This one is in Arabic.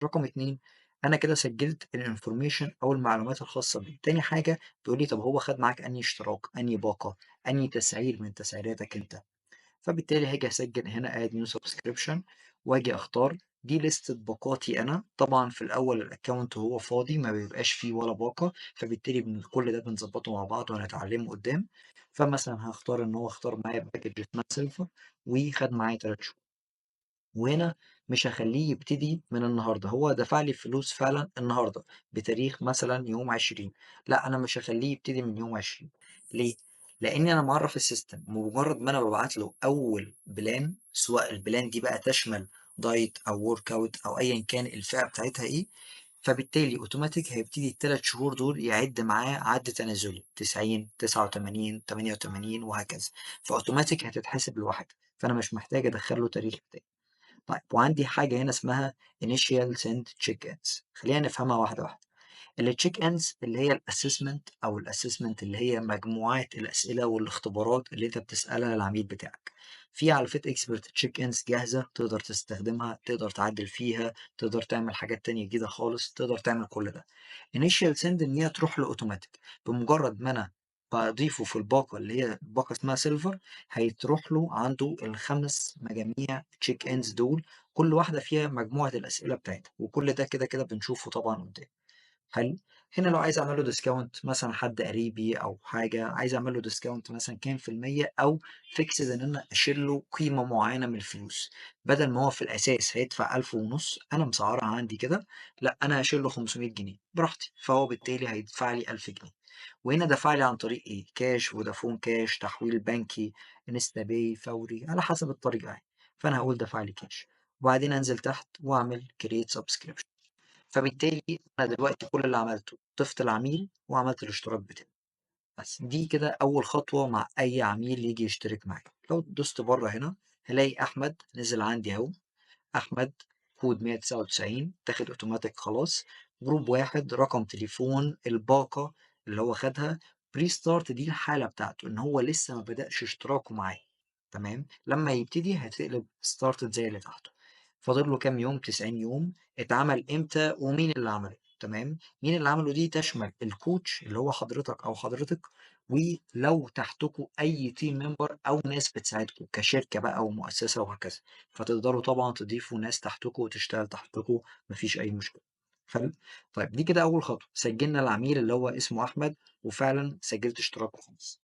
رقم 2 أنا كده سجّلت الinformation أو المعلومات الخاصة بيه. تاني حاجة بيقول لي طب هو خَد معاك أنهي اشتراك، أنهي باقة، أنهي تسعير من تسعيراتك أنت. فبالتالي هاجي أسجّل هنا add new subscription وآجي أختار دي لِستة باقاتي أنا. طبعًا في الأول الaccount وهو فاضي ما بيبقاش فيه ولا باقة، فبالتالي كل ده بنضبّطه مع بعض وهنتعلّمه قدّام. فمثلًا هاختار إن هو اختار معايا package اسمها silver وخَد معايا 3 شهور. وهنا مش هاخلّيه يبتدي من النهارده، هو دفع لي فلوس فعلًا النهارده بتاريخ مثلًا يوم 20، لأ أنا مش هاخلّيه يبتدي من يوم 20. ليه؟ لإني أنا معرّف السيستم بمجرد ما أنا بابعت له أول بلان، سواء البلان دي بقى تشمل diet أو workout أو أيًا كان الفئة بتاعتها إيه، فبالتالي أوتوماتيك هيبتدي ال3 شهور دول يعِد معاه عَد تنازلي 90، 89، 88 وهكذا، فأوتوماتيك هتتحسب لوحدها، فأنا مش محتاج أدخّل له تاريخ تاني. طيب وعندي حاجة هنا اسمها initial send check-ins. خلينا نفهمها واحدة واحدة. الcheck ins اللي هي الاسسمنت او الاسسمنت اللي هي مجموعات الاسئله والاختبارات اللي انت بتسالها للعميل بتاعك. في على فيت اكسبرت تشيك انز جاهزه تقدر تستخدمها، تقدر تعدل فيها، تقدر تعمل حاجات تانية جديده خالص، تقدر تعمل كل ده. initial send ان هي تروح له اوتوماتيك بمجرد ما انا بضيفه في الباقه اللي هي باقه اسمها سيلفر، هيتروح له عنده الخمس مجاميع تشيك انز دول، كل واحده فيها مجموعه الاسئله بتاعتها، وكل ده كده كده بنشوفه طبعا قدام. حلو. هنا لو عايز أعمل له ديسكاونت مثلًا حد قريبي أو حاجة، عايز أعمل له ديسكاونت مثلًا كام في المِيّة أو fixed إن أنا أشيل له قيمة معيّنة من الفلوس، بدل ما هو في الأساس هيدفع 1500 أنا مسعرها عندي كده، لأ أنا هاشيل له 500 جنيه براحتي، فهو بالتالي هيدفع لي 1000 جنيه. وهنا دفع لي عن طريق إيه، كاش، فودافون كاش، تحويل بنكي، انستا باي، فوري، على حسب الطريقة يعني. فأنا هاقول دفع لي كاش، وبعدين أنزل تحت وأعمل create subscription. فبالتالي أنا دلوقتي كل اللي عملته ضِفت العميل وعملت الاشتراك بتاعي، بس دي كده أول خطوة مع أي عميل ييجي يشترك معايا. لو دوست برّه هنا هالاقي أحمد نزل عندي أهو، أحمد كود 199 اتاخد أوتوماتيك خلاص، جروب واحد، رقم تليفون، الباقة اللي هو خدها، restart دي الحالة بتاعته إن هو لسه ما بدأش اشتراكه معايا، تمام. لمّا يبتدي هتقلب started زي اللي تحته. فاضل له كام يوم؟ 90 يوم. اتعمل إمتى ومين اللي عمله؟ تمام. مين اللي عمله دي تشمل الcoach اللي هو حضرتك أو حضرتك، ولو تحتكم أي team member أو ناس بتساعدكم كشركة بقى ومؤسسة وهكذا، فتقدروا طبعًا تضيفوا ناس تحتكم وتشتغل تحتكم، ما فيش أي مشكلة. حلو. طيب دي كده أول خطوة، سجلنا العميل اللي هو اسمه أحمد وفعلًا سجلت اشتراكه خلاص.